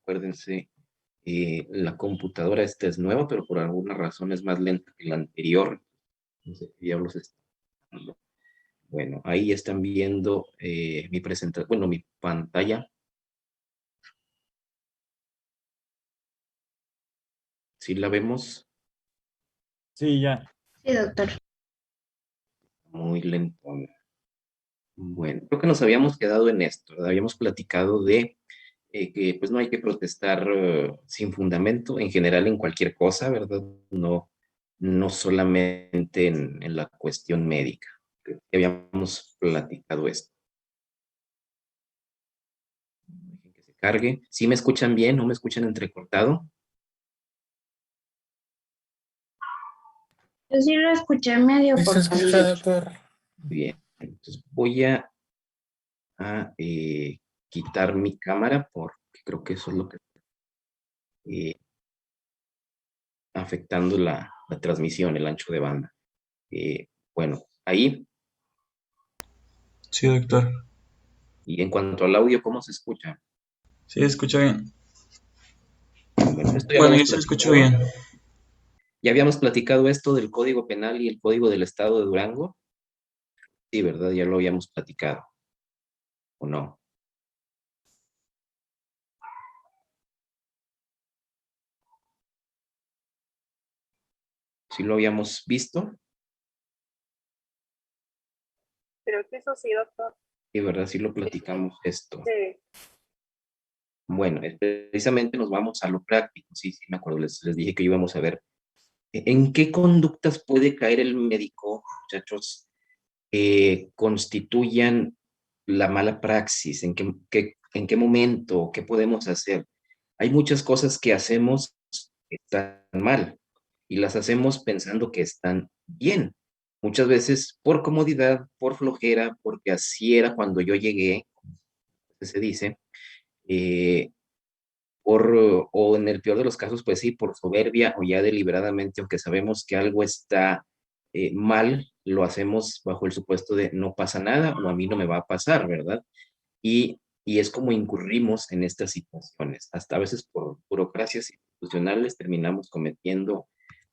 Acuérdense, la computadora esta es nueva, pero por alguna razón es más lenta que la anterior. No sé qué diablos está pasando. Bueno, ahí están viendo mi presentación, bueno, mi pantalla. ¿Sí la vemos? Sí, ya. Sí, doctor. Muy lento. Bueno, creo que nos habíamos quedado en esto, ¿verdad? Habíamos platicado de que pues no hay que protestar sin fundamento, en general en cualquier cosa, ¿verdad? No, no solamente en la cuestión médica. Creo que habíamos platicado esto. Dejen que se cargue. ¿Sí me escuchan bien? ¿No me escuchan entrecortado? Yo sí lo escuché medio Sí se escucha, cortadillo. doctor. Bien, entonces voy a quitar mi cámara porque creo que eso es lo que eh, afectando la transmisión, el ancho de banda. Bueno, ahí, Sí, doctor. y en cuanto al audio, ¿cómo se escucha? Sí, escucha bien. Bueno, esto Bueno, yo sí lo escucho bien. ya habíamos platicado esto del Código Penal y el Código del Estado de Durango. Sí, ¿verdad? Ya lo habíamos platicado, ¿o no? Sí lo habíamos visto, Creo que eso sí, doctor. sí, ¿verdad? Sí lo platicamos esto. Sí. Bueno, precisamente nos vamos a lo práctico. Sí, sí, me acuerdo, les dije que íbamos a ver en qué conductas puede caer el médico, muchachos, constituyan la mala praxis, en qué momento, qué podemos hacer. Hay muchas cosas que hacemos que están mal y las hacemos pensando que están bien. Muchas veces por comodidad, por flojera, porque así era cuando yo llegué, se dice, eh, o en el peor de los casos, pues sí, por soberbia o ya deliberadamente, aunque sabemos que algo está mal, lo hacemos bajo el supuesto de no pasa nada o a mí no me va a pasar, ¿verdad? Y es como incurrimos en estas situaciones. Hasta a veces por burocracias institucionales terminamos cometiendo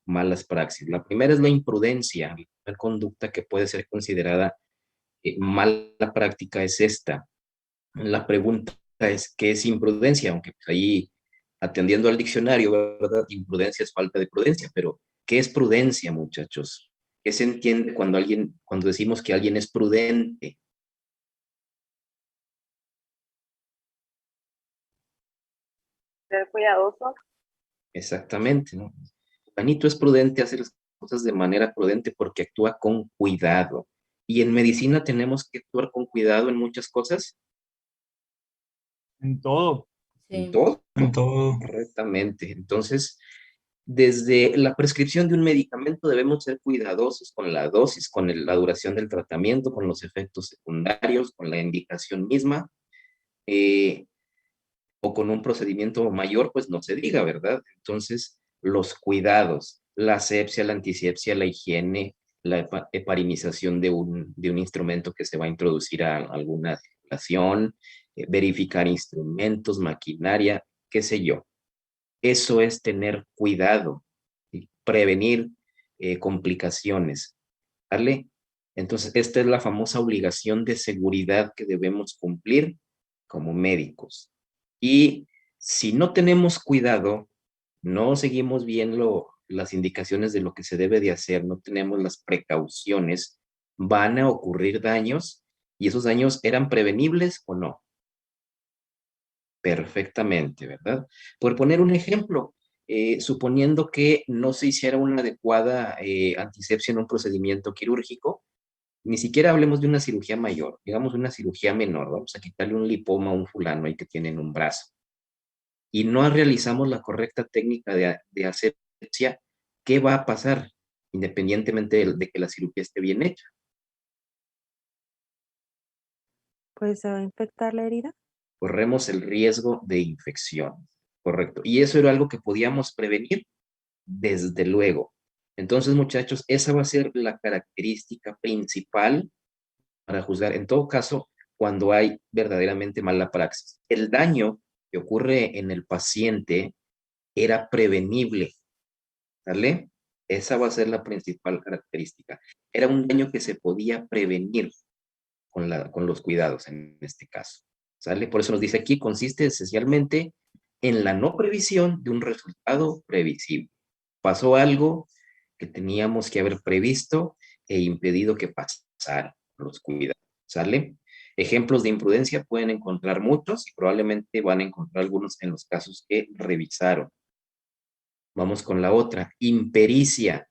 malas praxis. La primera es la imprudencia, la primera conducta que puede ser considerada mala práctica es esta. La pregunta es, ¿qué es imprudencia? Aunque pues, ahí, atendiendo al diccionario, ¿verdad? Imprudencia es falta de prudencia, pero ¿qué es prudencia, muchachos? ¿Qué se entiende cuando decimos que alguien es prudente? Ser cuidadoso. Exactamente, ¿no? Juanito es prudente, hace las cosas de manera prudente porque actúa con cuidado. Y en medicina tenemos que actuar con cuidado en muchas cosas, En todo. en Sí. todo, En todo. correctamente. Entonces, desde la prescripción de un medicamento debemos ser cuidadosos con la dosis, con la duración del tratamiento, con los efectos secundarios, con la indicación misma, eh, o con un procedimiento mayor, pues no se diga, ¿verdad? Entonces, los cuidados, la asepsia, la antisepsia, la higiene, la heparinización de un instrumento que se va a introducir a alguna circulación, verificar instrumentos, maquinaria, qué sé yo. Eso es tener cuidado y prevenir complicaciones, ¿vale? Entonces, esta es la famosa obligación de seguridad que debemos cumplir como médicos. Y si no tenemos cuidado, no seguimos bien las indicaciones de lo que se debe de hacer, no tenemos las precauciones, van a ocurrir daños y esos daños eran prevenibles o no. Perfectamente, ¿verdad? Por poner un ejemplo, suponiendo que no se hiciera una adecuada antisepsia en un procedimiento quirúrgico, ni siquiera hablemos de una cirugía mayor, digamos una cirugía menor, vamos a quitarle un lipoma a un fulano ahí que tiene en un brazo, y no realizamos la correcta técnica de asepsia, ¿qué va a pasar? Independientemente de que la cirugía esté bien hecha. Pues se va a infectar la herida. Corremos el riesgo de infección, correcto. Y eso era algo que podíamos prevenir, desde luego. Entonces, muchachos, esa va a ser la característica principal para juzgar, en todo caso, cuando hay verdaderamente mala praxis. El daño que ocurre en el paciente era prevenible, ¿sale? Esa va a ser la principal característica. Era un daño que se podía prevenir con los cuidados en este caso, ¿sale? Por eso nos dice aquí, consiste esencialmente en la no previsión de un resultado previsible. Pasó algo que teníamos que haber previsto e impedido que pasara, los cuidados, ¿sale? Ejemplos de imprudencia pueden encontrar muchos y probablemente van a encontrar algunos en los casos que revisaron. Vamos con la otra, impericia,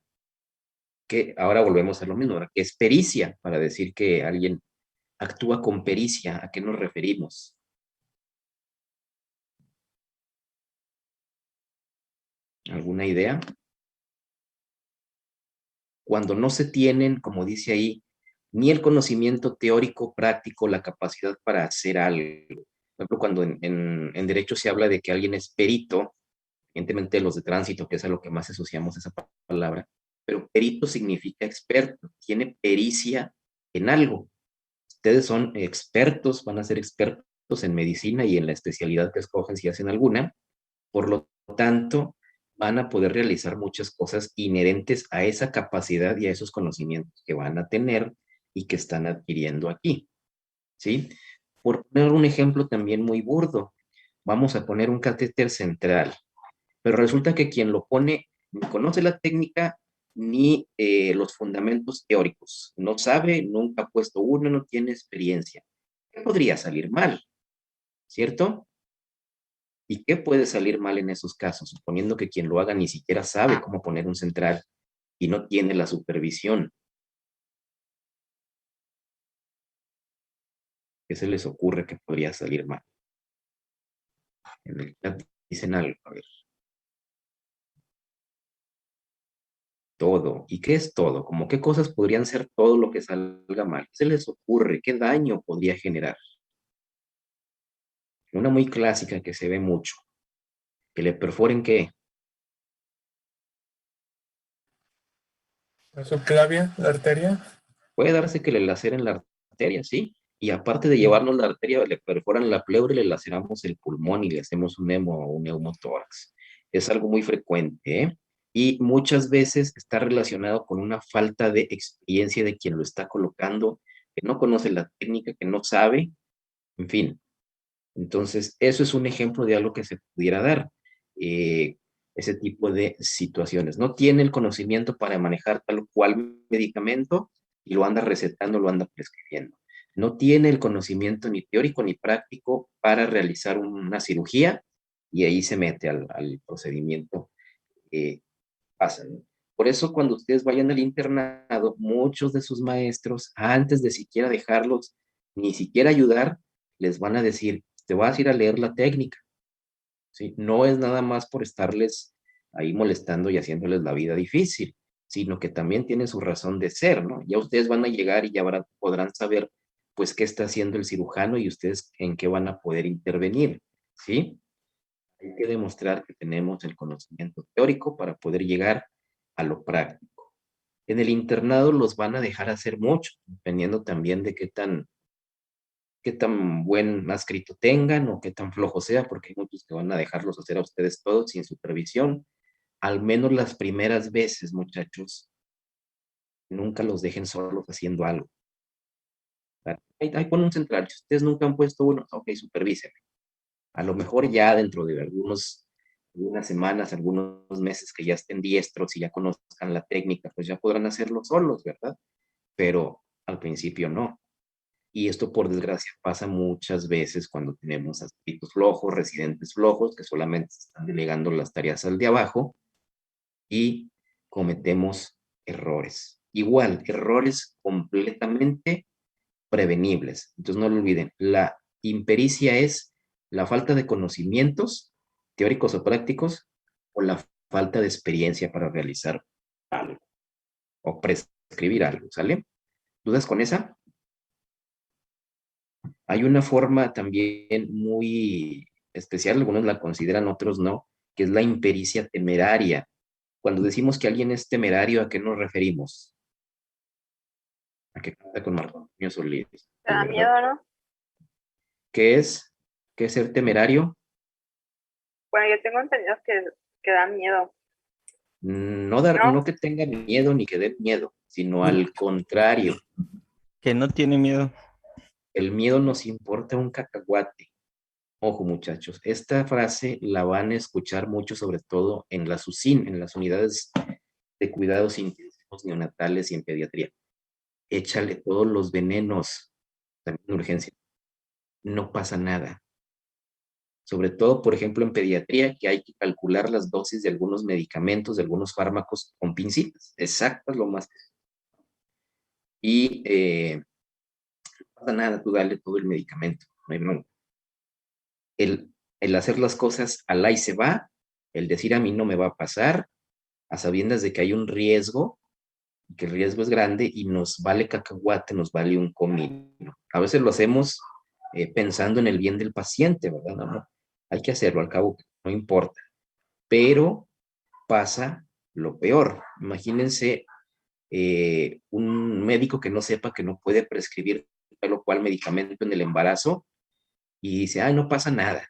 que ahora volvemos a lo mismo, ¿verdad? Que es pericia, para decir que alguien actúa con pericia. ¿A qué nos referimos? ¿Alguna idea? Cuando no se tienen, como dice ahí, ni el conocimiento teórico, práctico, la capacidad para hacer algo. Por ejemplo, cuando en derecho se habla de que alguien es perito, evidentemente los de tránsito, que es a lo que más asociamos esa palabra, pero perito significa experto, tiene pericia en algo. Ustedes son expertos, van a ser expertos en medicina y en la especialidad que escogen si hacen alguna. Por lo tanto, van a poder realizar muchas cosas inherentes a esa capacidad y a esos conocimientos que van a tener y que están adquiriendo aquí, ¿sí? Por poner un ejemplo también muy burdo, vamos a poner un catéter central, pero resulta que quien lo pone ni conoce la técnica ni los fundamentos teóricos, no sabe, nunca ha puesto uno, no tiene experiencia. ¿Qué podría salir mal? ¿Cierto? ¿Y qué puede salir mal en esos casos? Suponiendo que quien lo haga ni siquiera sabe cómo poner un central y no tiene la supervisión. ¿Qué se les ocurre que podría salir mal? En el chat dicen algo, a ver. Todo. ¿Y qué es todo? ¿Cómo qué cosas podrían ser todo lo que salga mal? ¿Qué se les ocurre? ¿Qué daño podría generar? Una muy clásica que se ve mucho. Que le perforen qué. ¿La subclavia, la arteria? Puede darse que le laceren la arteria, ¿sí? Y aparte de llevarnos la arteria, le perforan la pleura y le laceramos el pulmón y le hacemos un hemo o un neumotórax. Es algo muy frecuente, ¿eh? Y muchas veces está relacionado con una falta de experiencia de quien lo está colocando, que no conoce la técnica, que no sabe, en fin. Entonces, eso es un ejemplo de algo que se pudiera dar, eh, ese tipo de situaciones. No tiene el conocimiento para manejar tal cual medicamento y lo anda recetando, lo anda prescribiendo. No tiene el conocimiento ni teórico ni práctico para realizar una cirugía y ahí se mete al procedimiento que pasa, ¿no? Por eso cuando ustedes vayan al internado, muchos de sus maestros, antes de siquiera dejarlos, ni siquiera ayudar, les van a decir, te vas a ir a leer la técnica, ¿sí? No es nada más por estarles ahí molestando y haciéndoles la vida difícil, sino que también tiene su razón de ser, ¿no? Ya ustedes van a llegar y ya podrán saber, pues, qué está haciendo el cirujano y ustedes en qué van a poder intervenir, ¿sí? Hay que demostrar que tenemos el conocimiento teórico para poder llegar a lo práctico. En el internado los van a dejar hacer mucho, dependiendo también de qué tan buen escrito tengan o qué tan flojo sea, porque hay muchos que van a dejarlos hacer a ustedes todos sin supervisión. Al menos las primeras veces, muchachos, nunca los dejen solos haciendo algo. Ahí pon un central, si ustedes nunca han puesto uno, ok, supervisen. A lo mejor ya dentro de algunas semanas, algunos meses que ya estén diestros y ya conozcan la técnica, pues ya podrán hacerlo solos, ¿verdad? Pero al principio no. Y esto, por desgracia, pasa muchas veces cuando tenemos adscritos flojos, residentes flojos, que solamente están delegando las tareas al de abajo y cometemos errores. Igual, errores completamente prevenibles. Entonces, no lo olviden, la impericia es la falta de conocimientos teóricos o prácticos o la falta de experiencia para realizar algo o prescribir algo, ¿sale? ¿Dudas con esa? Hay una forma también muy especial, algunos la consideran, otros no, que es la impericia temeraria. Cuando decimos que alguien es temerario, ¿a qué nos referimos? A qué canta con Marco Antonio Solís, Te da ¿verdad? miedo, ¿no? ¿Qué es? ¿Qué es ser temerario? Bueno, yo tengo entendido que da miedo. No, ¿No? no que tenga miedo ni que dé miedo, sino al contrario, Que no tiene miedo. el miedo nos importa un cacahuate. Ojo, muchachos, esta frase la van a escuchar mucho, sobre todo en las UCIN, en las unidades de cuidados intensivos neonatales y en pediatría. Échale todos los venenos, también en urgencia. No pasa nada. Sobre todo, por ejemplo, en pediatría, que hay que calcular las dosis de algunos medicamentos, de algunos fármacos con pincitas, exactas lo más. Y no pasa nada, tú dale todo el medicamento, no hay bronca. El hacer las cosas al ahí se va, el decir a mí no me va a pasar, a sabiendas de que hay un riesgo, que el riesgo es grande y nos vale cacahuate, nos vale un comino. A veces lo hacemos pensando en el bien del paciente, ¿verdad? No, hay que hacerlo, al cabo no importa. Pero pasa lo peor. Imagínense un médico que no sepa que no puede prescribir tal o cual medicamento en el embarazo y dice, ay, no pasa nada.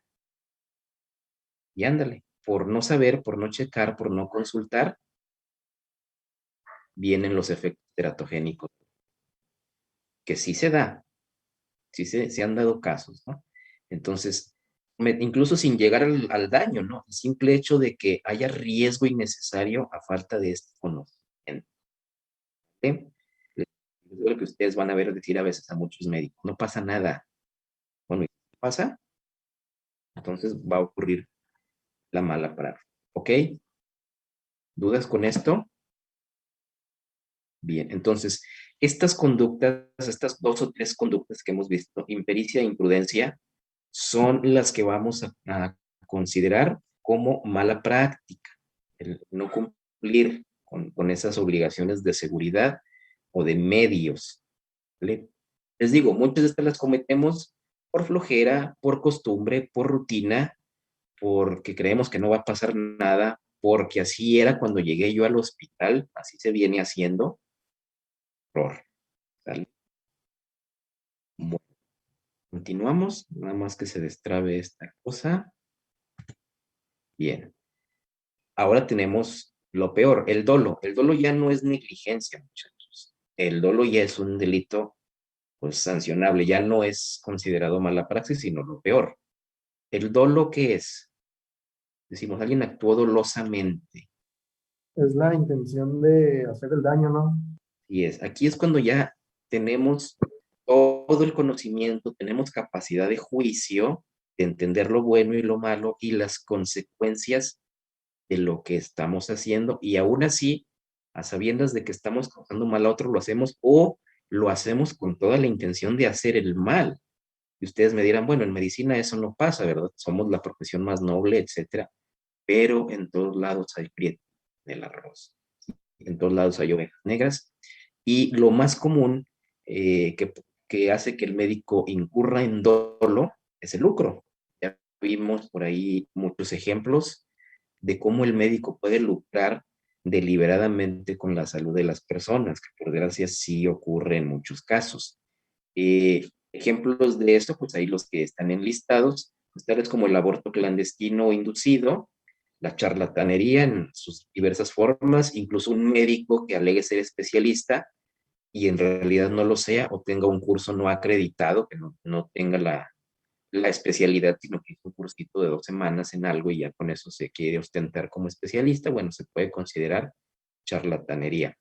Y ándale, por no saber, por no checar, por no consultar, vienen los efectos teratogénicos, que sí se da, sí se han dado casos, ¿no? Entonces, incluso sin llegar al daño, ¿no? El simple hecho de que haya riesgo innecesario a falta de este conocimiento. ¿Sí? Es lo que ustedes van a ver decir a veces a muchos médicos, no pasa nada. Bueno, ¿y qué pasa? Entonces va a ocurrir la mala praxis. ¿Ok? ¿Dudas con esto? Bien, entonces, estas conductas, estas 2 o 3 conductas que hemos visto, impericia e imprudencia, son las que vamos a considerar como mala práctica, el no cumplir con esas obligaciones de seguridad o de medios. ¿Vale? Les digo, muchas de estas las cometemos por flojera, por costumbre, por rutina, porque creemos que no va a pasar nada, porque así era cuando llegué yo al hospital, así se viene haciendo. Error. ¿Sale? Bueno, continuamos, nada más que se destrabe esta cosa. Bien. Ahora tenemos lo peor, el dolo. El dolo ya no es negligencia, muchachos. El dolo ya es un delito, pues, sancionable, ya no es considerado mala praxis, sino lo peor. ¿El dolo qué es? Decimos, alguien actuó dolosamente. Es la intención de hacer el daño, ¿no? Y aquí es cuando ya tenemos todo el conocimiento, tenemos capacidad de juicio, de entender lo bueno y lo malo y las consecuencias de lo que estamos haciendo, y aún así, a sabiendas de que estamos causando mal a otro, lo hacemos o lo hacemos con toda la intención de hacer el mal. Y ustedes me dirán, bueno, en medicina eso no pasa, ¿verdad? Somos la profesión más noble, etcétera, pero en todos lados hay prieto del arroz. En todos lados hay ovejas negras. Y lo más común que hace que el médico incurra en dolo es el lucro. Ya vimos por ahí muchos ejemplos de cómo el médico puede lucrar deliberadamente con la salud de las personas, que por desgracia sí ocurre en muchos casos. Ejemplos de esto, pues ahí los que están enlistados, pues, tales como el aborto clandestino o inducido, la charlatanería en sus diversas formas, incluso un médico que alegue ser especialista y en realidad no lo sea o tenga un curso no acreditado, que no tenga la especialidad, sino que hizo un cursito de 2 semanas en algo y ya con eso se quiere ostentar como especialista, bueno, se puede considerar charlatanería.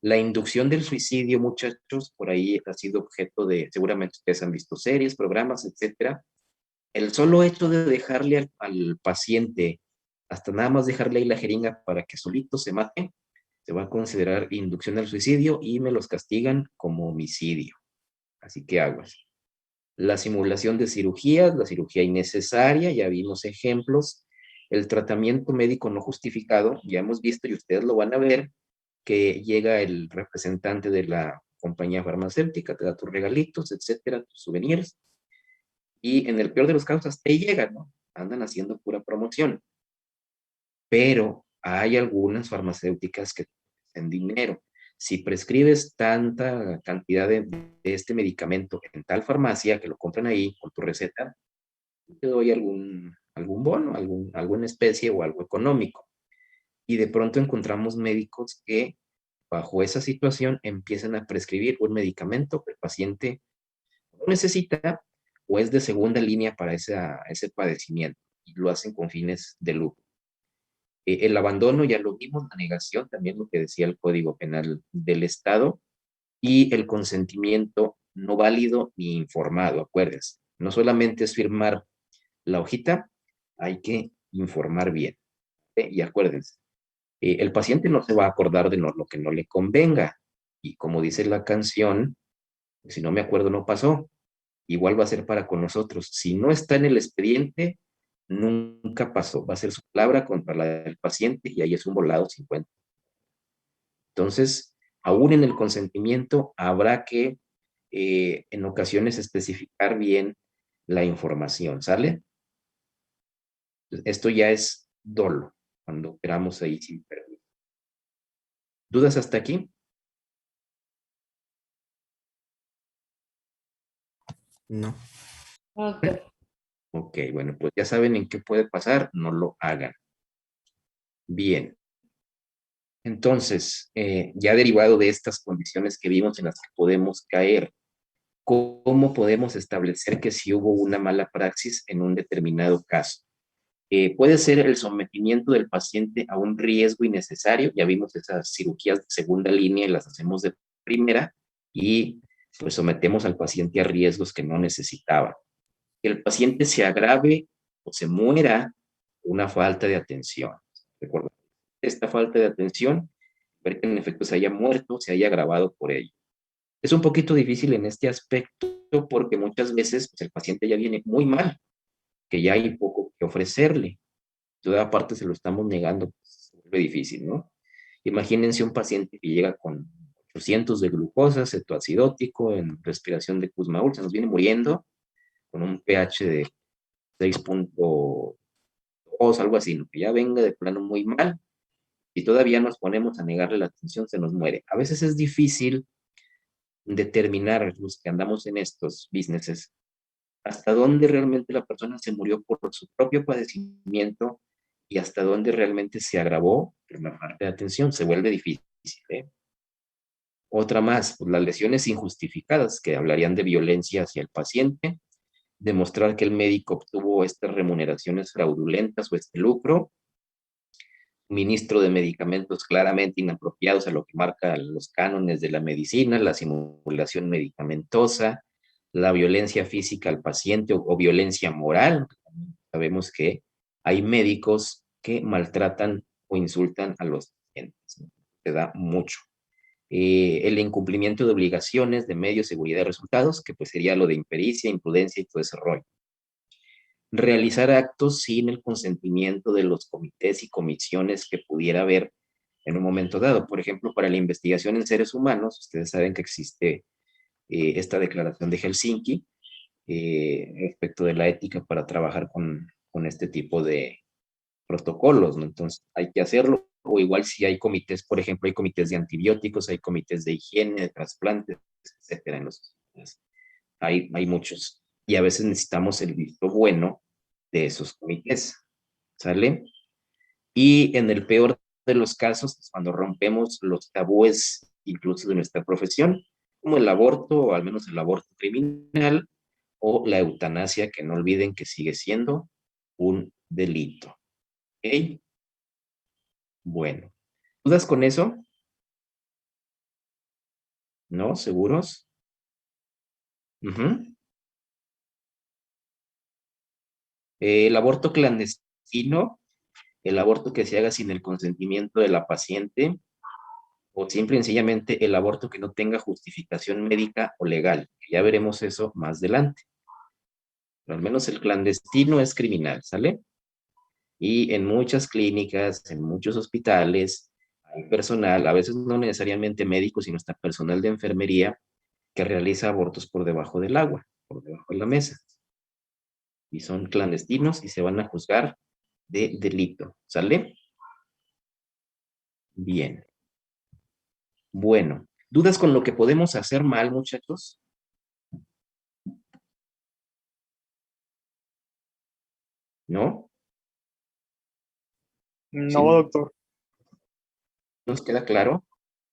La inducción del suicidio, muchachos, por ahí ha sido objeto de, seguramente ustedes han visto series, programas, etcétera. El solo hecho de dejarle al paciente, hasta nada más dejarle ahí la jeringa para que solito se mate, se va a considerar inducción al suicidio y me los castigan como homicidio. Así que aguas. La simulación de cirugías, la cirugía innecesaria, ya vimos ejemplos. El tratamiento médico no justificado, ya hemos visto y ustedes lo van a ver, que llega el representante de la compañía farmacéutica, te da tus regalitos, etcétera, tus souvenirs, y en el peor de los casos hasta ahí llegan, ¿no? Andan haciendo pura promoción. Pero hay algunas farmacéuticas que tienen dinero. Si prescribes tanta cantidad de este medicamento en tal farmacia, que lo compran ahí con tu receta, te doy algún bono, alguna especie o algo económico. Y de pronto encontramos médicos que bajo esa situación empiezan a prescribir un medicamento que el paciente no necesita o es de segunda línea para ese padecimiento y lo hacen con fines de lucro. El abandono, ya lo vimos, la negación, también lo que decía el Código Penal del Estado, y el consentimiento no válido ni informado, acuérdense. No solamente es firmar la hojita, hay que informar bien. Y acuérdense, el paciente no se va a acordar de lo que no le convenga. Y como dice la canción, si no me acuerdo, no pasó. Igual va a ser para con nosotros. Si no está en el expediente, nunca pasó. Va a ser su palabra contra la del paciente y ahí es un volado 50. Entonces, aún en el consentimiento, habrá que en ocasiones especificar bien la información, ¿sale? Esto ya es dolo, cuando operamos ahí sin permiso. ¿Dudas hasta aquí? No. Ok, bueno, pues ya saben en qué puede pasar, no lo hagan. Bien. Entonces, ya derivado de estas condiciones que vimos en las que podemos caer, ¿cómo podemos establecer que si hubo una mala praxis en un determinado caso? Puede ser el sometimiento del paciente a un riesgo innecesario. Ya vimos esas cirugías de segunda línea y las hacemos de primera y pues sometemos al paciente a riesgos que no necesitaba. Que el paciente se agrave o se muera por una falta de atención. Recuerda, esta falta de atención, ver que en efecto se haya muerto, se haya agravado por ello. Es un poquito difícil en este aspecto porque muchas veces pues, el paciente ya viene muy mal, que ya hay poco que ofrecerle. Toda parte se lo estamos negando, pues, se vuelve difícil, ¿no? Imagínense un paciente que llega con 800 de glucosa, cetoacidótico, en respiración de Kussmaul, se nos viene muriendo con un pH de 6.2, algo así, ¿no? Que ya venga de plano muy mal y todavía nos ponemos a negarle la atención, se nos muere. A veces es difícil determinar, los que andamos en estos businesses, hasta dónde realmente la persona se murió por su propio padecimiento y hasta dónde realmente se agravó por la falta de atención. Se vuelve difícil, ¿eh? Otra más, pues las lesiones injustificadas, que hablarían de violencia hacia el paciente, demostrar que el médico obtuvo estas remuneraciones fraudulentas o este lucro, ministro de medicamentos claramente inapropiados a lo que marcan los cánones de la medicina, la simulación medicamentosa, la violencia física al paciente o violencia moral. Sabemos que hay médicos que maltratan o insultan a los pacientes, ¿no? Se da mucho. El incumplimiento de obligaciones de medios, seguridad de resultados, que pues sería lo de impericia, imprudencia y todo ese rollo. Realizar actos sin el consentimiento de los comités y comisiones que pudiera haber en un momento dado. Por ejemplo, para la investigación en seres humanos, ustedes saben que existe esta declaración de Helsinki respecto de la ética para trabajar con este tipo de protocolos, ¿no? Entonces hay que hacerlo, o igual si hay comités, por ejemplo, hay comités de antibióticos, hay comités de higiene, de trasplantes, etcétera, en los hospitales. Hay muchos. Y a veces necesitamos el visto bueno de esos comités, ¿sale? Y en el peor de los casos, es cuando rompemos los tabúes incluso de nuestra profesión, como el aborto, o al menos el aborto criminal, o la eutanasia, que no olviden que sigue siendo un delito. ¿Ok? Bueno, ¿dudas con eso? ¿No? ¿Seguros? Ujú. El aborto clandestino, el aborto que se haga sin el consentimiento de la paciente, o simple y sencillamente el aborto que no tenga justificación médica o legal. Ya veremos eso más adelante. Pero al menos el clandestino es criminal, ¿sale? Y en muchas clínicas, en muchos hospitales, hay personal, a veces no necesariamente médicos, sino hasta personal de enfermería, que realiza abortos por debajo del agua, por debajo de la mesa. Y son clandestinos y se van a juzgar de delito, ¿sale? Bien. Bueno, ¿dudas con lo que podemos hacer mal, muchachos? ¿No? ¿Sí? No, doctor. ¿Nos queda claro?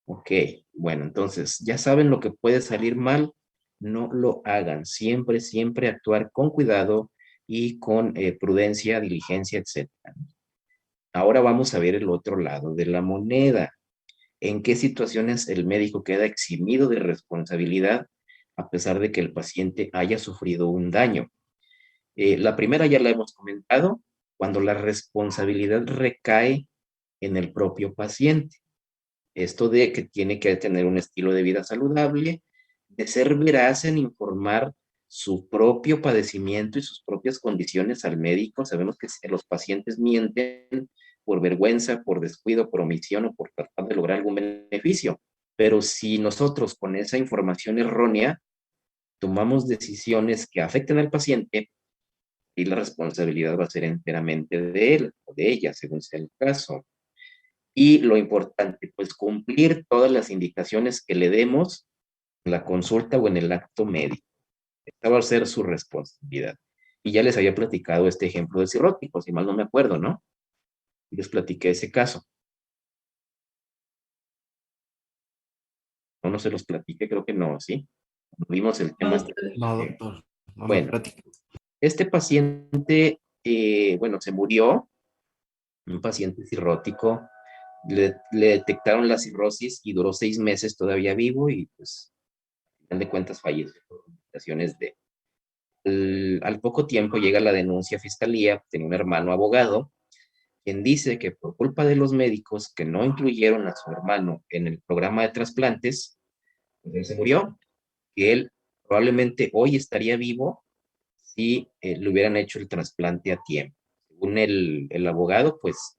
Ok, bueno, entonces ya saben lo que puede salir mal, no lo hagan. Siempre, siempre actuar con cuidado y con prudencia, diligencia, etcétera. Ahora vamos a ver el otro lado de la moneda. ¿En qué situaciones el médico queda eximido de responsabilidad a pesar de que el paciente haya sufrido un daño? La primera ya la hemos comentado, cuando la responsabilidad recae en el propio paciente. Esto de que tiene que tener un estilo de vida saludable, de ser veraz en informar su propio padecimiento y sus propias condiciones al médico. Sabemos que los pacientes mienten por vergüenza, por descuido, por omisión o por tratar de lograr algún beneficio. Pero si nosotros con esa información errónea tomamos decisiones que afecten al paciente, y la responsabilidad va a ser enteramente de él o de ella, según sea el caso. Y lo importante, pues cumplir todas las indicaciones que le demos en la consulta o en el acto médico. Esta va a ser su responsabilidad. Y ya les había platicado este ejemplo del cirrótico, si mal no me acuerdo, ¿no? Les platiqué ese caso. No se los platiqué, creo que no, ¿sí? Vimos el tema. No, doctor. No lo Bueno, platico. este paciente, bueno, se murió, un paciente cirrótico, le detectaron la cirrosis y duró 6 meses todavía vivo y pues, al final de cuentas, falleció por complicaciones de... Al poco tiempo llega la denuncia a fiscalía, tenía un hermano abogado, quien dice que por culpa de los médicos que no incluyeron a su hermano en el programa de trasplantes, pues él se murió, que él probablemente hoy estaría vivo si le hubieran hecho el trasplante a tiempo. Según el abogado, pues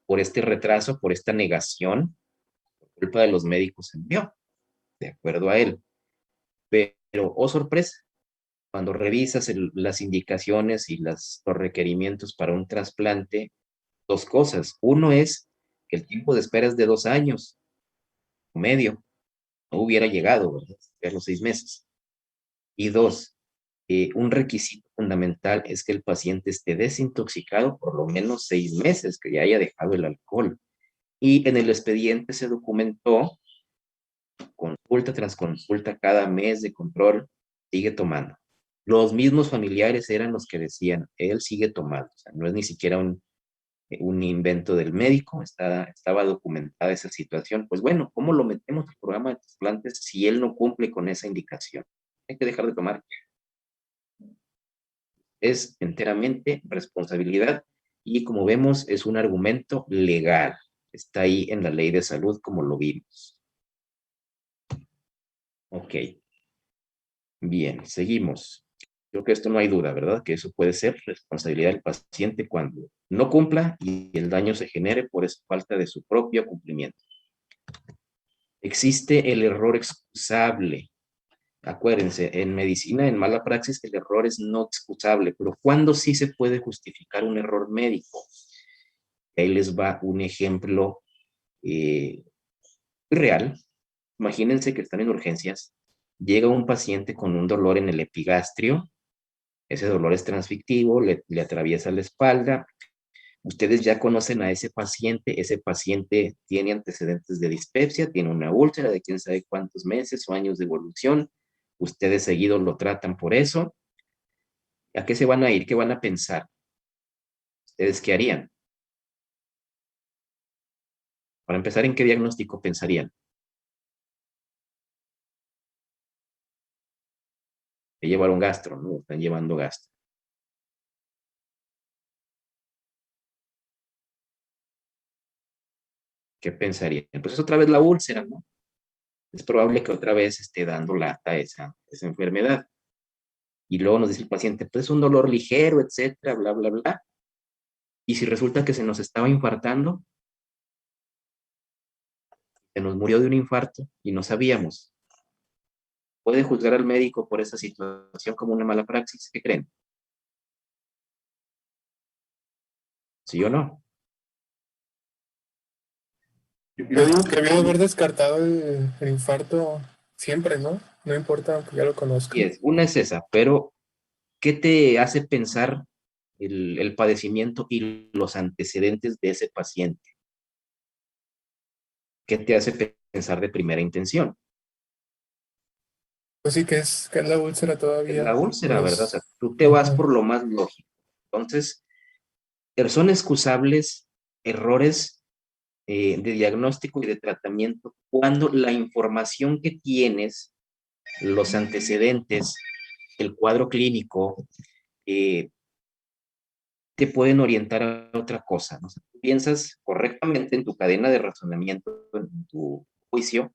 por este retraso, por esta negación, por culpa de los médicos se murió, de acuerdo a él. Pero, oh sorpresa, cuando revisas las indicaciones y los requerimientos para un trasplante, dos cosas. Uno es que el tiempo de espera es de 2 años, medio, no hubiera llegado, ¿verdad? A los 6 meses. Y dos, un requisito fundamental es que el paciente esté desintoxicado por lo menos 6 meses, que ya haya dejado el alcohol. Y en el expediente se documentó, consulta tras consulta, cada mes de control, sigue tomando. Los mismos familiares eran los que decían, él sigue tomando, o sea, no es ni siquiera un invento del médico, estaba documentada esa situación. Pues bueno, ¿cómo lo metemos al programa de trasplantes si él no cumple con esa indicación? Hay que dejar de tomar. Es enteramente responsabilidad y como vemos es un argumento legal. Está ahí en la ley de salud como lo vimos. Ok. Bien, seguimos. Creo que esto no hay duda, ¿verdad? Que eso puede ser responsabilidad del paciente cuando no cumpla y el daño se genere por esa falta de su propio cumplimiento. Existe el error excusable. Acuérdense, en medicina, en mala praxis, el error es no excusable, pero ¿cuándo sí se puede justificar un error médico? Ahí les va un ejemplo real. Imagínense que están en urgencias, llega un paciente con un dolor en el epigastrio, ese dolor es transfictivo, le atraviesa la espalda, ustedes ya conocen a ese paciente tiene antecedentes de dispepsia, tiene una úlcera de quién sabe cuántos meses o años de evolución, ustedes seguidos lo tratan por eso. ¿A qué se van a ir? ¿Qué van a pensar? ¿Ustedes qué harían? Para empezar, ¿en qué diagnóstico pensarían? Que llevaron gastro, ¿no? Están llevando gastro. ¿Qué pensarían? Pues es otra vez la úlcera, ¿no? Es probable que otra vez esté dando lata esa enfermedad. Y luego nos dice el paciente, pues es un dolor ligero, etcétera, bla, bla, bla. Y si resulta que se nos estaba infartando, se nos murió de un infarto y no sabíamos. ¿Puede juzgar al médico por esa situación como una mala praxis? ¿Qué creen? ¿Sí o no? Yo digo que había de haber descartado el infarto siempre, ¿no? No importa, aunque ya lo conozca. Y una es esa, pero ¿qué te hace pensar el padecimiento y los antecedentes de ese paciente. ¿Qué te hace pensar de primera intención? Pues sí, que es la úlcera Es todavía. la úlcera, ¿verdad? O sea, tú te vas Ajá. por lo más lógico. Entonces, son excusables errores de diagnóstico y de tratamiento cuando la información que tienes, los antecedentes, el cuadro clínico, eh, te pueden orientar a otra cosa, ¿no? O sea, tú piensas correctamente en tu cadena de razonamiento, en tu juicio,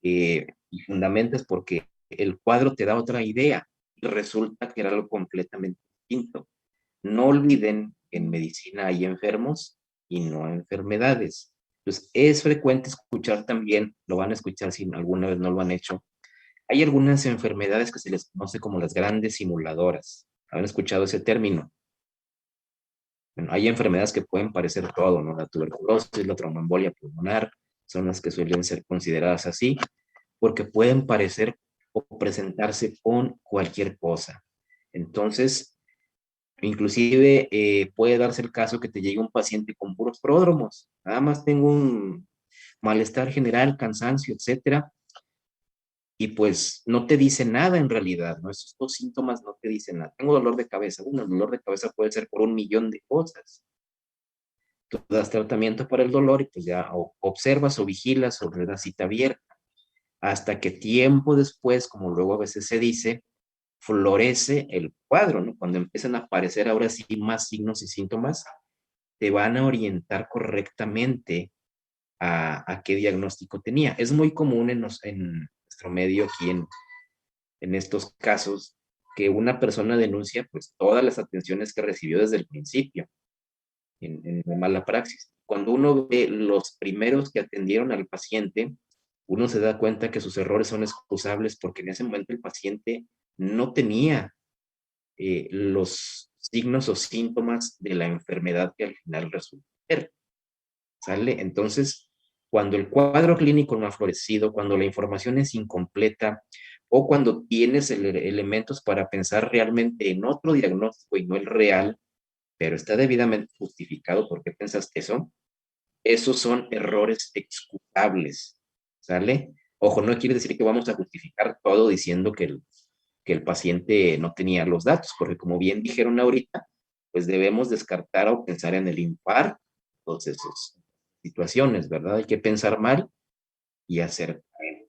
y fundamentas porque el cuadro te da otra idea y resulta que era algo completamente distinto. No olviden que en medicina hay enfermos y no enfermedades. Entonces, es frecuente escuchar también, lo van a escuchar si alguna vez no lo han hecho, hay algunas enfermedades que se les conoce como las grandes simuladoras. ¿Han escuchado ese término? Bueno, hay enfermedades que pueden parecer todo, ¿no? La tuberculosis, la tromboembolia pulmonar, son las que suelen ser consideradas así, porque pueden parecer o presentarse con cualquier cosa. Entonces, inclusive puede darse el caso que te llegue un paciente con puros pródromos. Nada más tengo un malestar general, cansancio, etcétera, y pues no te dice nada en realidad, ¿no? Esos dos síntomas no te dicen nada. Tengo dolor de cabeza. Bueno, el dolor de cabeza puede ser por un millón de cosas. Tú das tratamiento para el dolor y pues ya observas o vigilas o le das cita abierta. Hasta que tiempo después, como luego a veces se dice, florece el cuadro, ¿no? Cuando empiezan a aparecer ahora sí más signos y síntomas, te van a orientar correctamente a qué diagnóstico tenía. Es muy común en nuestro medio aquí en estos casos que una persona denuncia pues todas las atenciones que recibió desde el principio en mala praxis. Cuando uno ve los primeros que atendieron al paciente, uno se da cuenta que sus errores son excusables porque en ese momento el paciente no tenía los signos o síntomas de la enfermedad que al final resulta ser. ¿Sale? Entonces, cuando el cuadro clínico no ha florecido, cuando la información es incompleta o cuando tienes elementos para pensar realmente en otro diagnóstico y no el real, pero está debidamente justificado por qué pensaste eso, esos son errores excusables, ¿sale? Ojo, no quiere decir que vamos a justificar todo diciendo que el paciente no tenía los datos, porque como bien dijeron ahorita, pues debemos descartar o pensar en el impar, todas esas situaciones, ¿verdad? Hay que pensar mal y hacer bien.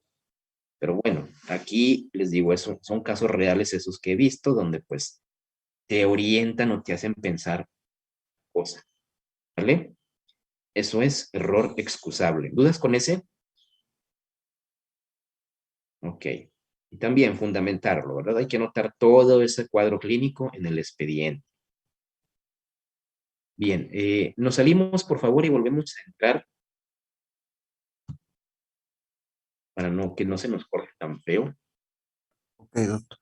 Pero bueno, aquí les digo, eso son casos reales esos que he visto, donde pues te orientan o te hacen pensar cosas, ¿vale? Eso es error excusable. ¿Dudas con ese? Ok. Y también fundamentarlo, ¿verdad? Hay que anotar todo ese cuadro clínico en el expediente. Bien, nos salimos, por favor, y volvemos a entrar para que no se nos corte tan feo. Ok, doctor.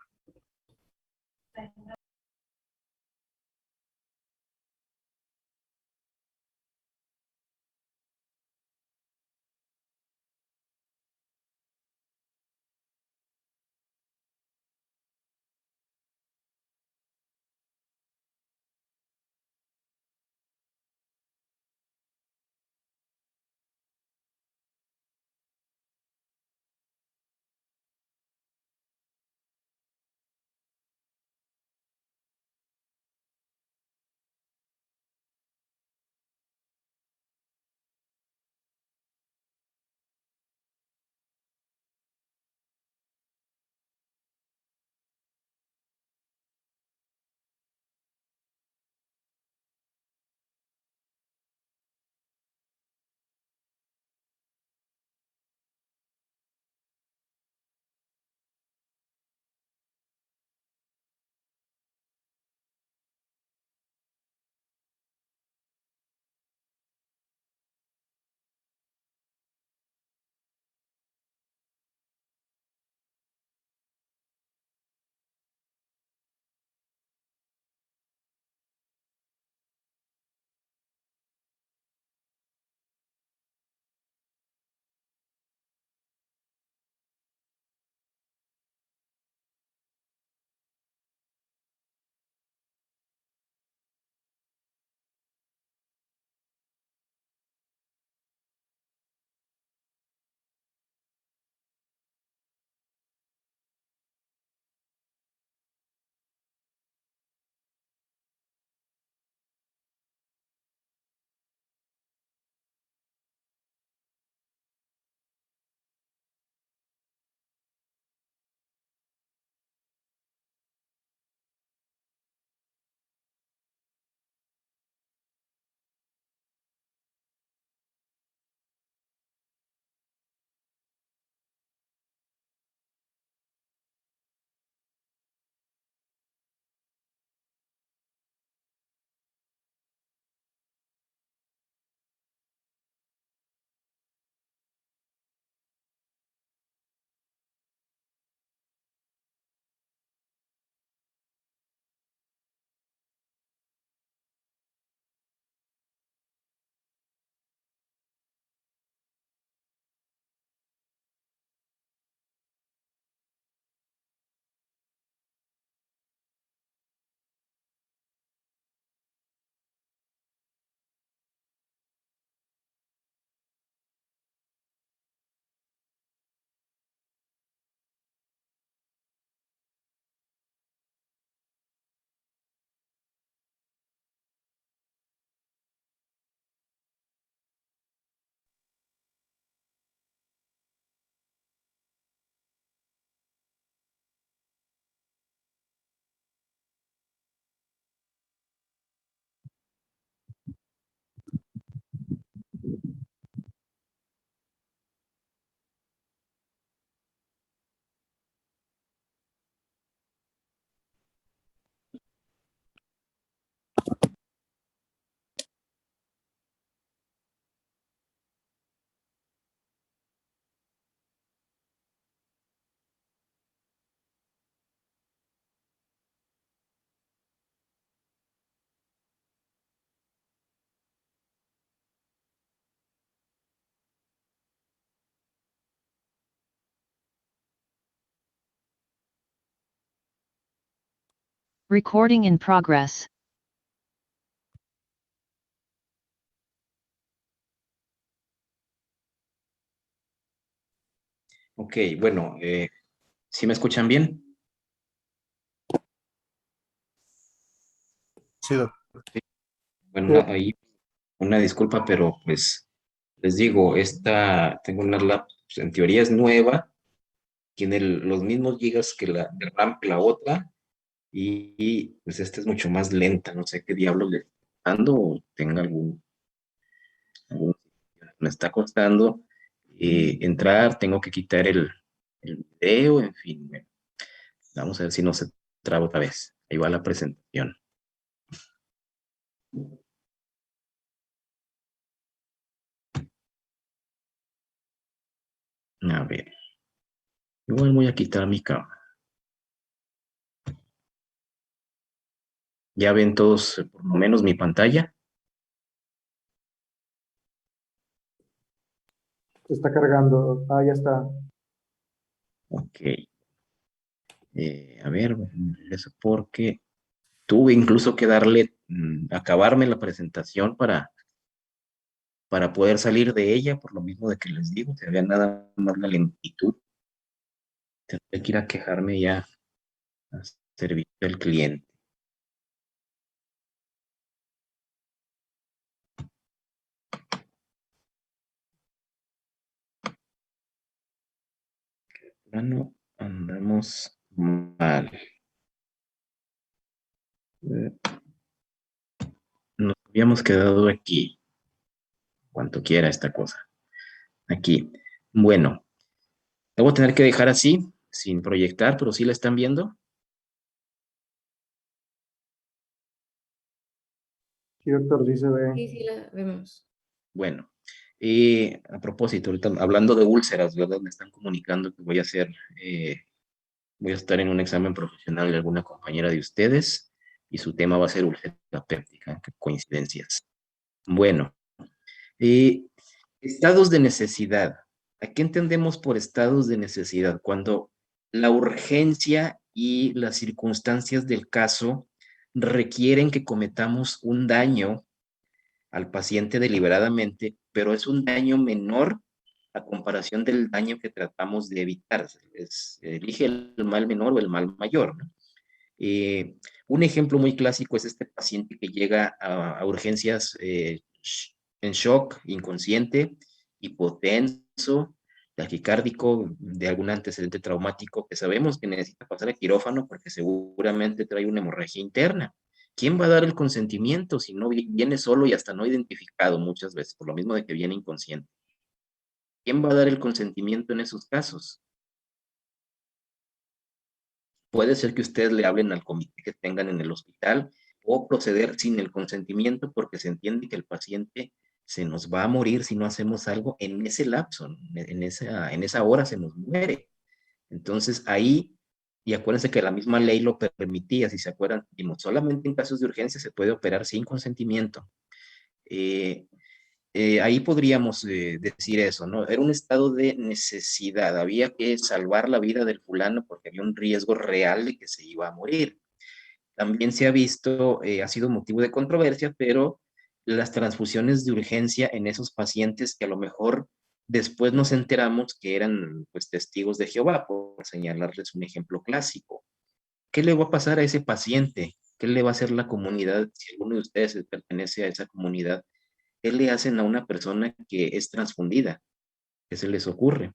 Recording in progress. Ok, bueno, ¿sí me escuchan bien? Sí, doctor. Bueno, ahí una disculpa, pero pues les digo, tengo una lap, pues, en teoría es nueva, tiene los mismos gigas que la de RAM que la otra, pues esta es mucho más lenta, no sé qué diablo le está dando o tenga algún- me está costando entrar, tengo que quitar el video, en fin, bueno, vamos a ver si no se traba otra vez. Ahí va la presentación. A ver, igual voy a quitar mi cámara. Ya ven todos, por lo menos mi pantalla. Se está cargando. Ah, ya está. Ok. A ver, eso porque tuve incluso que darle, acabarme la presentación para poder salir de ella, por lo mismo de que les digo, se veía nada más la lentitud. Tendré que ir a quejarme ya a servicio al cliente. Bueno, andamos mal. Eh, Nos habíamos quedado aquí, cuanto quiera esta cosa. Aquí. Bueno, la voy a tener que dejar así, sin proyectar, pero sí la están viendo. Sí, doctor, sí se ve. Sí, sí, la vemos. Bueno, y a propósito, ahorita hablando de úlceras, ¿verdad? Me están comunicando que voy a estar en un examen profesional de alguna compañera de ustedes y su tema va a ser úlcera péptica. Qué coincidencias. Bueno, eh, estados de necesidad. ¿A qué entendemos por estados de necesidad? Cuando la urgencia y las circunstancias del caso requieren que cometamos un daño al paciente deliberadamente, pero es un daño menor a comparación del daño que tratamos de evitar. Elige el mal menor o el mal mayor, ¿no? Eh, un ejemplo muy clásico es este paciente que llega a urgencias en shock, inconsciente, hipotenso, taquicárdico, de algún antecedente traumático que sabemos que necesita pasar a quirófano porque seguramente trae una hemorragia interna. ¿Quién va a dar el consentimiento si no viene solo y hasta no identificado muchas veces, por lo mismo de que viene inconsciente? ¿Quién va a dar el consentimiento en esos casos? Puede ser que ustedes le hablen al comité que tengan en el hospital o proceder sin el consentimiento porque se entiende que el paciente se nos va a morir si no hacemos algo en ese lapso, ¿no? En esa hora se nos muere. Entonces ahí, y acuérdense que la misma ley lo permitía, si se acuerdan, dijimos, solamente en casos de urgencia se puede operar sin consentimiento. Eh, ahí podríamos decir eso, ¿no? Era un estado de necesidad, había que salvar la vida del fulano porque había un riesgo real de que se iba a morir. También se ha visto, ha sido motivo de controversia, pero las transfusiones de urgencia en esos pacientes que a lo mejor después nos enteramos que eran pues testigos de Jehová, por señalarles un ejemplo clásico. ¿Qué le va a pasar a ese paciente? ¿Qué le va a hacer la comunidad? Si alguno de ustedes pertenece a esa comunidad, ¿qué le hacen a una persona que es transfundida? ¿Qué se les ocurre?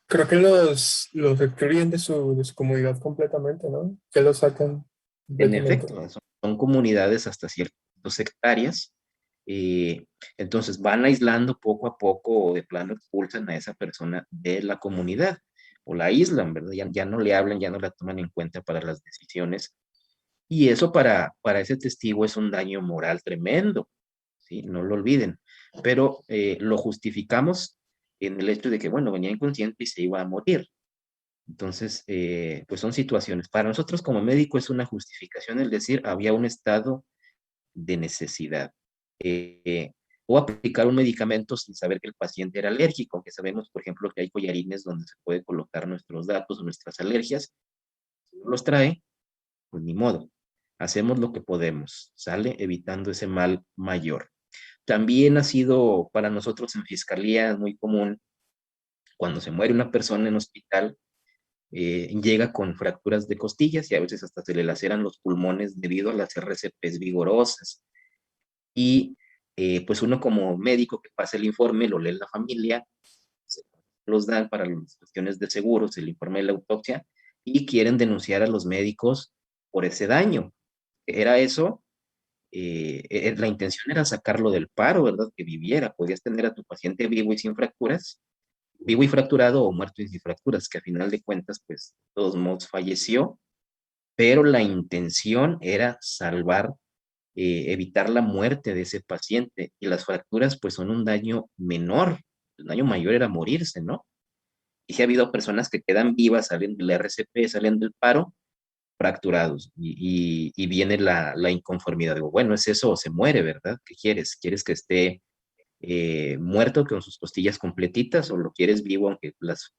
Creo que los excluyen de su comunidad completamente, ¿no? Que los sacan En completamente. efecto, son comunidades hasta ciertas hectáreas, entonces van aislando poco a poco o de plano expulsan a esa persona de la comunidad o la aíslan, ¿verdad? Ya no le hablan, ya no la toman en cuenta para las decisiones y eso para ese testigo es un daño moral tremendo, ¿sí? No lo olviden, pero lo justificamos en el hecho de que, bueno, venía inconsciente y se iba a morir. Entonces, pues son situaciones. Para nosotros como médico es una justificación el decir había un estado de necesidad. o aplicar un medicamento sin saber que el paciente era alérgico, aunque sabemos, por ejemplo, que hay collarines donde se puede colocar nuestros datos o nuestras alergias. Si no los trae, pues ni modo. Hacemos lo que podemos, ¿sale? Evitando ese mal mayor. También ha sido para nosotros en fiscalía muy común, cuando se muere una persona en hospital, llega con fracturas de costillas y a veces hasta se le laceran los pulmones debido a las RCPs vigorosas. Y pues uno como médico que pasa el informe, lo lee la familia, se los dan para las cuestiones de seguros, el informe de la autopsia, y quieren denunciar a los médicos por ese daño. Era eso, la intención era sacarlo del paro, ¿verdad? Que viviera, podías tener a tu paciente vivo y sin fracturas, vivo y fracturado o muerto y sin fracturas, que a final de cuentas, pues, de todos modos falleció, pero la intención era salvar, evitar la muerte de ese paciente, y las fracturas, pues, son un daño menor, el daño mayor era morirse, ¿no? Y sí ha habido personas que quedan vivas, salen del RCP, salen del paro, fracturados, y viene la inconformidad, digo, bueno, es eso o se muere, ¿verdad? ¿Qué quieres? ¿Quieres que esté muerto con sus costillas completitas o lo quieres vivo aunque las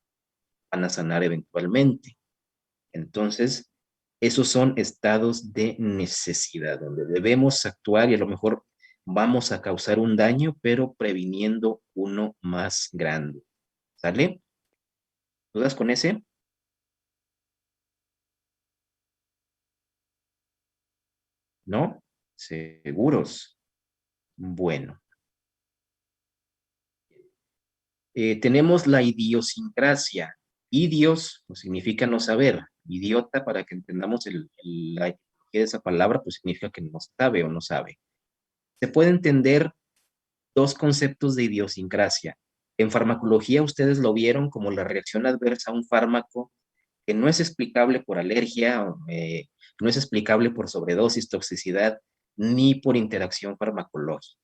van a sanar eventualmente? Entonces, esos son estados de necesidad donde debemos actuar y a lo mejor vamos a causar un daño, pero previniendo uno más grande. ¿Sale? ¿Dudas con ese? ¿No? ¿Seguros? Bueno. Tenemos la idiosincrasia. Idios pues, significa no saber. Idiota, para que entendamos la etimología de esa palabra, pues significa que no sabe o no sabe. Se puede entender dos conceptos de idiosincrasia. En farmacología ustedes lo vieron como la reacción adversa a un fármaco que no es explicable por alergia, no es explicable por sobredosis, toxicidad, ni por interacción farmacológica.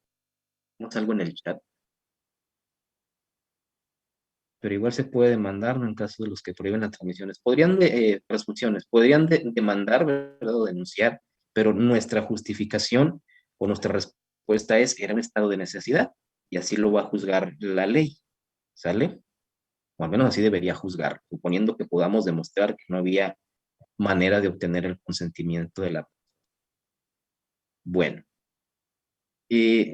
¿Tenemos algo en el chat? Pero igual se puede demandar, ¿no? En caso de los que prohíben las transmisiones. Transfusiones, podrían demandar, ¿verdad? O denunciar, pero nuestra justificación o nuestra respuesta es, era un estado de necesidad, y así lo va a juzgar la ley, ¿sale? O al menos así debería juzgar, suponiendo que podamos demostrar que no había manera de obtener el consentimiento de la... Bueno,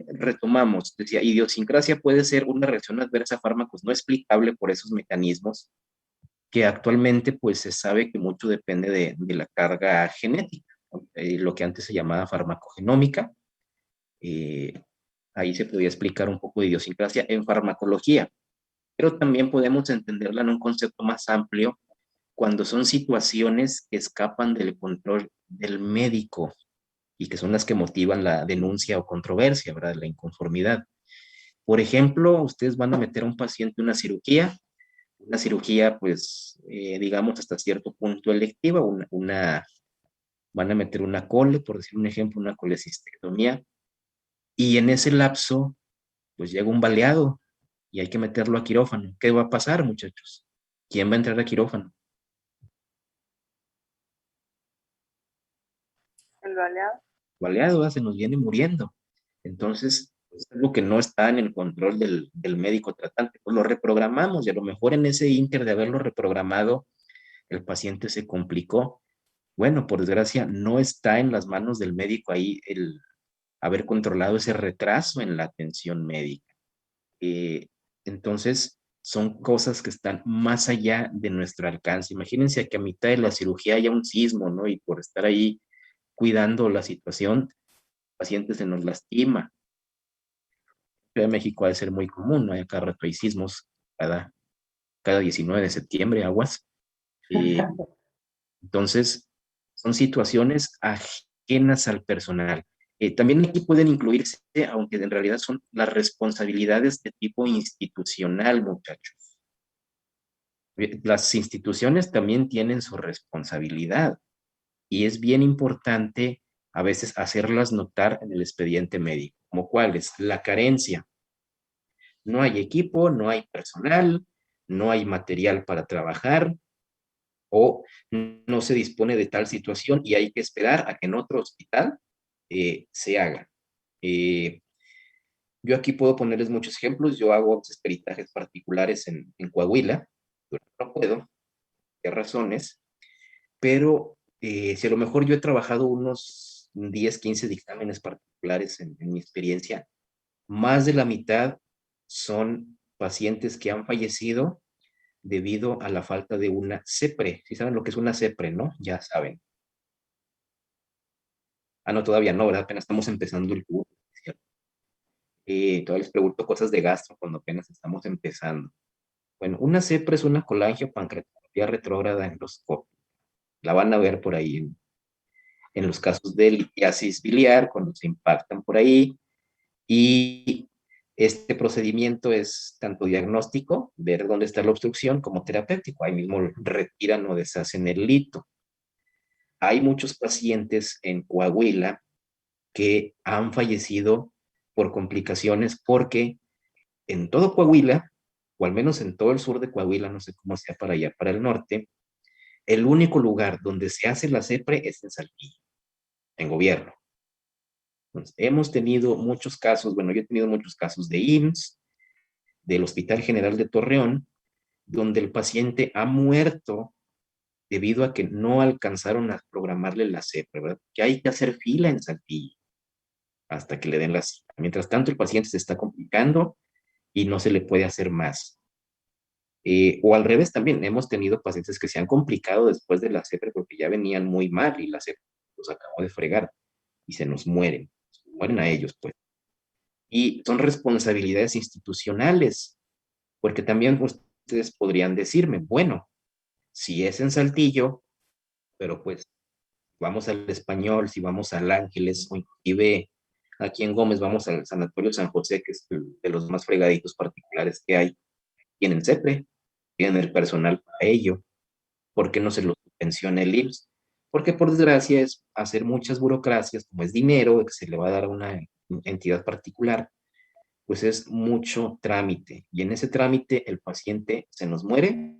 retomamos, decía, idiosincrasia puede ser una reacción adversa a fármacos no explicable por esos mecanismos que actualmente pues se sabe que mucho depende de la carga genética, ¿no? Lo que antes se llamaba farmacogenómica. Ahí se podía explicar un poco de idiosincrasia en farmacología, pero también podemos entenderla en un concepto más amplio cuando son situaciones que escapan del control del médico y que son las que motivan la denuncia o controversia, ¿verdad? La inconformidad. Por ejemplo, ustedes van a meter a un paciente en una cirugía, pues, digamos, hasta cierto punto electiva, van a meter una cole, por decir un ejemplo, una colecistectomía, y en ese lapso, pues llega un baleado y hay que meterlo a quirófano. ¿Qué va a pasar, muchachos? ¿Quién va a entrar a quirófano? El baleado. Baleado, ¿verdad? Se nos viene muriendo. Entonces, es algo que no está en el control del médico tratante. Pues lo reprogramamos y a lo mejor en ese ínter de haberlo reprogramado, el paciente se complicó. Bueno, por desgracia, no está en las manos del médico ahí el haber controlado ese retraso en la atención médica. Entonces, son cosas que están más allá de nuestro alcance. Imagínense que a mitad de la cirugía haya un sismo, ¿no? Y por estar ahí cuidando la situación, el paciente se nos lastima. Ciudad de México ha de ser muy común, ¿no? Hay acá rato hay sismos cada 19 de septiembre, aguas. Entonces, son situaciones ajenas al personal. También aquí pueden incluirse, aunque en realidad son las responsabilidades de tipo institucional, muchachos. Las instituciones también tienen su responsabilidad y es bien importante a veces hacerlas notar en el expediente médico, como cuáles, la carencia. No hay equipo, no hay personal, no hay material para trabajar, o no se dispone de tal situación y hay que esperar a que en otro hospital se haga. Yo aquí puedo ponerles muchos ejemplos. Yo hago peritajes particulares en Coahuila. Yo no puedo, por razones, pero si a lo mejor yo he trabajado unos 10, 15 dictámenes particulares en mi experiencia, más de la mitad son pacientes que han fallecido debido a la falta de una CEPRE. ¿Sí saben lo que es una CEPRE, no? Ya saben. Ah, no, todavía no, ¿verdad? Apenas estamos empezando el curso. Todavía les pregunto cosas de gastro cuando apenas estamos empezando. Bueno, una CEPRE es una colangiopancreatopatía retrógrada endoscópica. La van a ver por ahí en los casos de litiasis biliar, cuando se impactan por ahí. Y este procedimiento es tanto diagnóstico, ver dónde está la obstrucción, como terapéutico. Ahí mismo retiran o deshacen el lito. Hay muchos pacientes en Coahuila que han fallecido por complicaciones porque en todo Coahuila, o al menos en todo el sur de Coahuila, no sé cómo sea para allá, para el norte, el único lugar donde se hace la CEPRE es en Saltillo, en gobierno. Entonces, hemos tenido muchos casos, bueno, yo he tenido muchos casos de IMSS, del Hospital General de Torreón, donde el paciente ha muerto debido a que no alcanzaron a programarle la CEPRE, ¿verdad? Que hay que hacer fila en Saltillo hasta que le den la cita. Mientras tanto, el paciente se está complicando y no se le puede hacer más. O al revés también, hemos tenido pacientes que se han complicado después de la CEPRE porque ya venían muy mal y la CEPRE los acabó de fregar y se nos mueren a ellos, pues. Y son responsabilidades institucionales, porque también ustedes podrían decirme, bueno, si es en Saltillo, pero pues vamos al Español, si vamos al Ángeles, o inclusive aquí en Gómez vamos al Sanatorio San José, que es de los más fregaditos particulares que hay, tienen CEPRE, tienen el personal para ello. ¿Por qué no se lo subvenciona el IMSS? Porque por desgracia es hacer muchas burocracias, como es dinero que se le va a dar a una entidad particular, pues es mucho trámite. Y en ese trámite el paciente se nos muere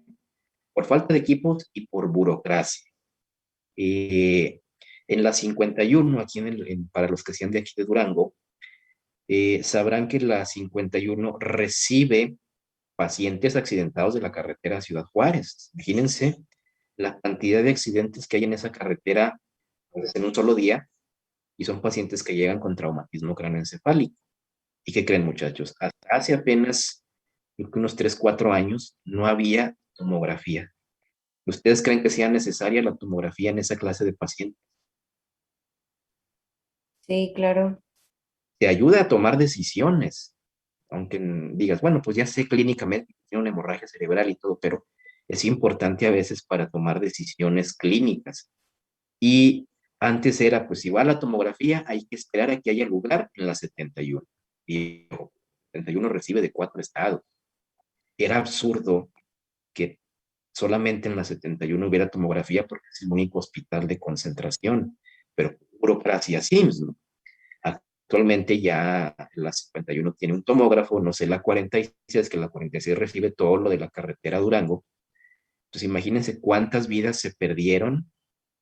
por falta de equipos y por burocracia. Eh, en la 51, aquí para los que sean de aquí de Durango, sabrán que la 51 recibe pacientes accidentados de la carretera Ciudad Juárez. Imagínense la cantidad de accidentes que hay en esa carretera pues, en un solo día, y son pacientes que llegan con traumatismo craneoencefálico. ¿Y qué creen, muchachos? Hasta hace apenas unos 3, 4 años no había tomografía. ¿Ustedes creen que sea necesaria la tomografía en esa clase de pacientes? Sí, claro. Te ayuda a tomar decisiones, aunque digas, bueno, pues ya sé clínicamente que tiene una hemorragia cerebral y todo, pero es importante a veces para tomar decisiones clínicas. Y antes era, pues si va a la tomografía, hay que esperar a que haya lugar en la 71. Y 71 recibe de 4 estados. Era absurdo que solamente en la 71 hubiera tomografía porque es el único hospital de concentración, pero burocracia SIMS, ¿no? Actualmente ya la 51 tiene un tomógrafo, no sé, la 46, que la 46 recibe todo lo de la carretera Durango. Entonces imagínense cuántas vidas se perdieron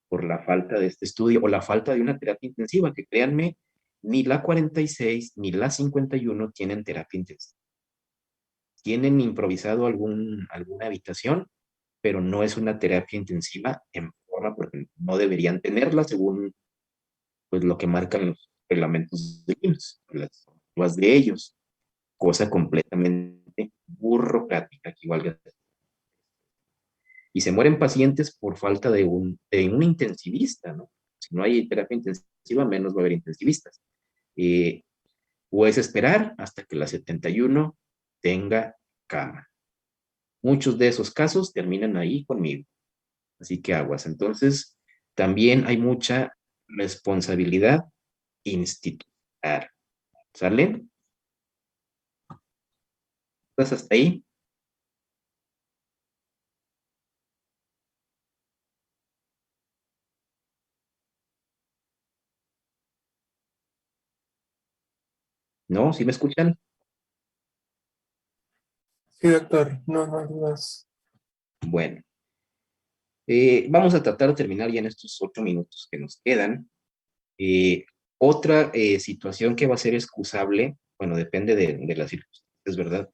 por la falta de este estudio o la falta de una terapia intensiva, que créanme, ni la 46 ni la 51 tienen terapia intensiva. Tienen improvisado alguna habitación, pero no es una terapia intensiva en forma porque no deberían tenerla según pues, lo que marcan los reglamentos de IMSS, las de ellos, cosa completamente burocrática que igual. Y se mueren pacientes por falta de un intensivista, ¿no? Si no hay terapia intensiva, menos va a haber intensivistas. Puedes esperar hasta que la 71 tenga cama. Muchos de esos casos terminan ahí conmigo. Así que aguas. Entonces, también hay mucha responsabilidad institucional. ¿Sale? ¿Estás hasta ahí? ¿No? ¿Sí me escuchan? Sí, doctor, no hay dudas. Bueno. Vamos a tratar de terminar ya en estos 8 minutos que nos quedan. Otra situación que va a ser excusable bueno, depende de las circunstancias, ¿verdad?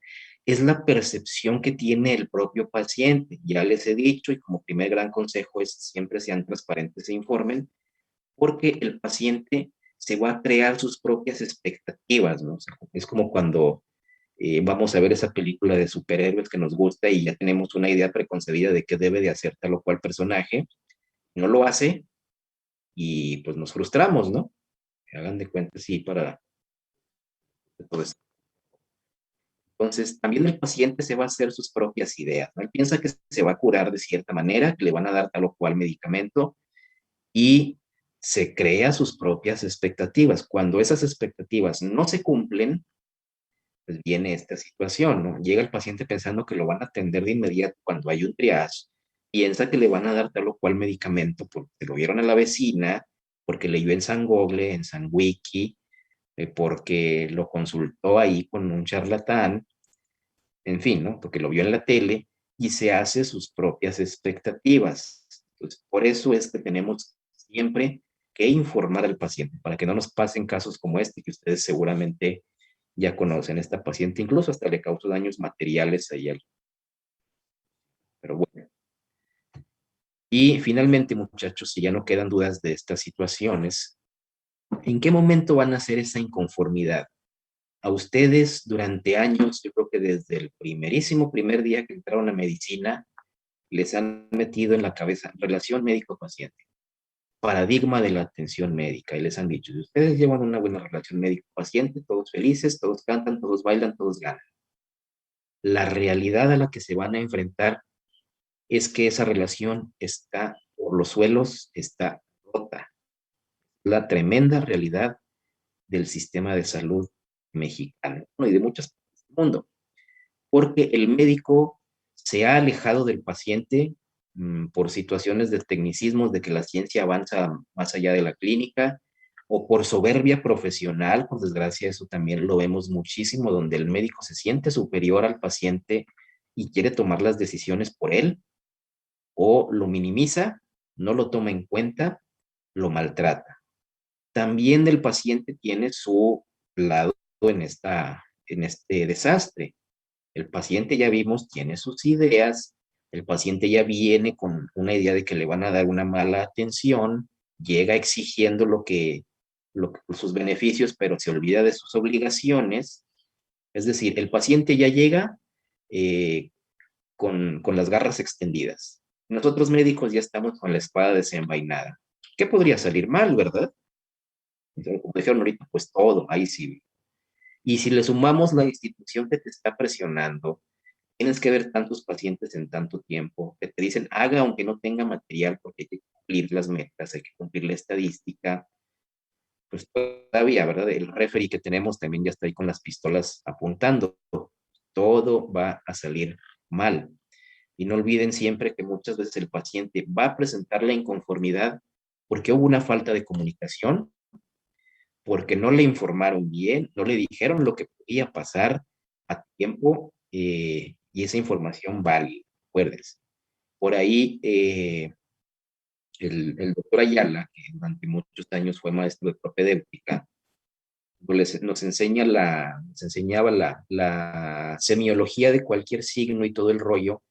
Es la percepción que tiene el propio paciente. Ya les he dicho, y como primer gran consejo es siempre sean transparentes e informen, porque el paciente se va a crear sus propias expectativas, ¿no? O sea, es como cuando vamos a ver esa película de superhéroes que nos gusta y ya tenemos una idea preconcebida de qué debe de hacer tal o cual personaje, no lo hace y pues nos frustramos, ¿no? Hagan de cuenta, sí, para todo esto. Entonces, también el paciente se va a hacer sus propias ideas, ¿no? Él piensa que se va a curar de cierta manera, que le van a dar tal o cual medicamento y se crea sus propias expectativas. Cuando esas expectativas no se cumplen, pues viene esta situación, ¿no? Llega el paciente pensando que lo van a atender de inmediato cuando hay un triage, piensa que le van a dar tal o cual medicamento porque lo vieron a la vecina, porque leyó en San Google, en San Wiki, porque lo consultó ahí con un charlatán, en fin, ¿no? Porque lo vio en la tele y se hace sus propias expectativas. Entonces, por eso es que tenemos siempre que informar al paciente para que no nos pasen casos como este que ustedes seguramente ya conocen. Esta paciente incluso hasta le causó daños materiales a ella. Pero bueno. Y finalmente, muchachos, si ya no quedan dudas de estas situaciones, ¿en qué momento van a hacer esa inconformidad? A ustedes durante años, yo creo que desde el primer día que entraron a medicina, les han metido en la cabeza relación médico-paciente, paradigma de la atención médica, y les han dicho, si ustedes llevan una buena relación médico-paciente, todos felices, todos cantan, todos bailan, todos ganan. La realidad a la que se van a enfrentar es que esa relación está por los suelos, está rota. La tremenda realidad del sistema de salud mexicano y de muchas partes del mundo, porque el médico se ha alejado del paciente por situaciones de tecnicismos, de que la ciencia avanza más allá de la clínica, o por soberbia profesional, por desgracia eso también lo vemos muchísimo, donde el médico se siente superior al paciente y quiere tomar las decisiones por él, o lo minimiza, no lo toma en cuenta, lo maltrata. También el paciente tiene su lado en este desastre. El paciente ya vimos tiene sus ideas, el paciente ya viene con una idea de que le van a dar una mala atención, llega exigiendo sus beneficios, pero se olvida de sus obligaciones. Es decir, el paciente ya llega eh, con las garras extendidas. Nosotros médicos ya estamos con la espada desenvainada. ¿Qué podría salir mal, verdad? Entonces, como dijeron ahorita, pues todo, ahí sí. Y si le sumamos la institución que te está presionando, tienes que ver tantos pacientes en tanto tiempo, que te dicen, haga aunque no tenga material, porque hay que cumplir las metas, hay que cumplir la estadística, pues todavía, ¿verdad? El referee que tenemos también ya está ahí con las pistolas apuntando. Todo va a salir mal. Y no olviden siempre que muchas veces el paciente va a presentar la inconformidad porque hubo una falta de comunicación, porque no le informaron bien, no le dijeron lo que podía pasar a tiempo y esa información vale, acuérdense. Por ahí el doctor Ayala, que durante muchos años fue maestro de propedéutica, nos enseñaba la semiología de cualquier signo y todo el rollo.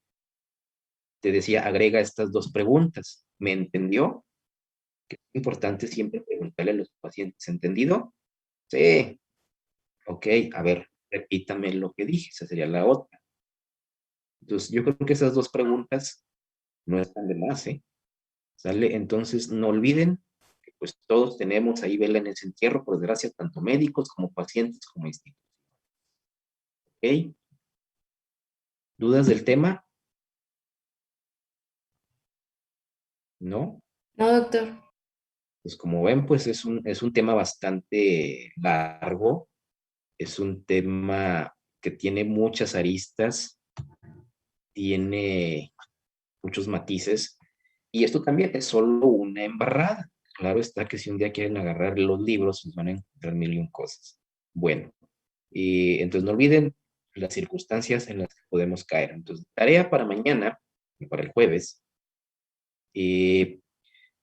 Te decía, agrega estas dos preguntas. ¿Me entendió? Que es importante siempre preguntarle a los pacientes, ¿entendido? Sí. Ok, a ver, repítame lo que dije, esa sería la otra. Entonces, yo creo que esas dos preguntas no están de más, ¿eh? ¿Sale? Entonces, no olviden que pues todos tenemos ahí vela en ese entierro, por desgracia, tanto médicos como pacientes como instituciones. ¿Ok? ¿Dudas del tema? ¿No? No, doctor. Pues como ven, pues es un tema bastante largo, es un tema que tiene muchas aristas, tiene muchos matices, y esto también es solo una embarrada. Claro está que si un día quieren agarrar los libros, pues van a encontrar mil y un cosas. Bueno, entonces no olviden las circunstancias en las que podemos caer. Entonces, tarea para mañana, y para el jueves,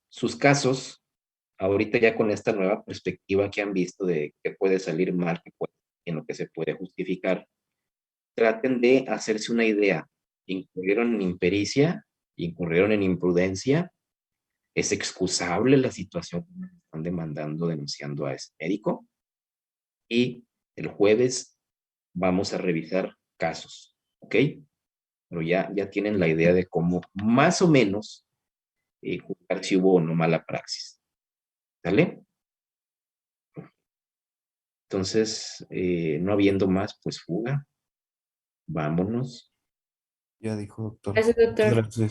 sus casos, ahorita ya con esta nueva perspectiva que han visto de qué puede salir mal, qué puede salir en lo que se puede justificar, traten de hacerse una idea. ¿Incurrieron en impericia? ¿Incurrieron en imprudencia? ¿Es excusable la situación que nos están demandando, denunciando a ese médico? Y el jueves vamos a revisar casos, ¿ok? Pero ya tienen la idea de cómo más o menos juzgar si hubo o no mala praxis. ¿Sale? Entonces, no habiendo más, pues fuga. Vámonos. Ya dijo, doctor. Gracias, doctor. Gracias.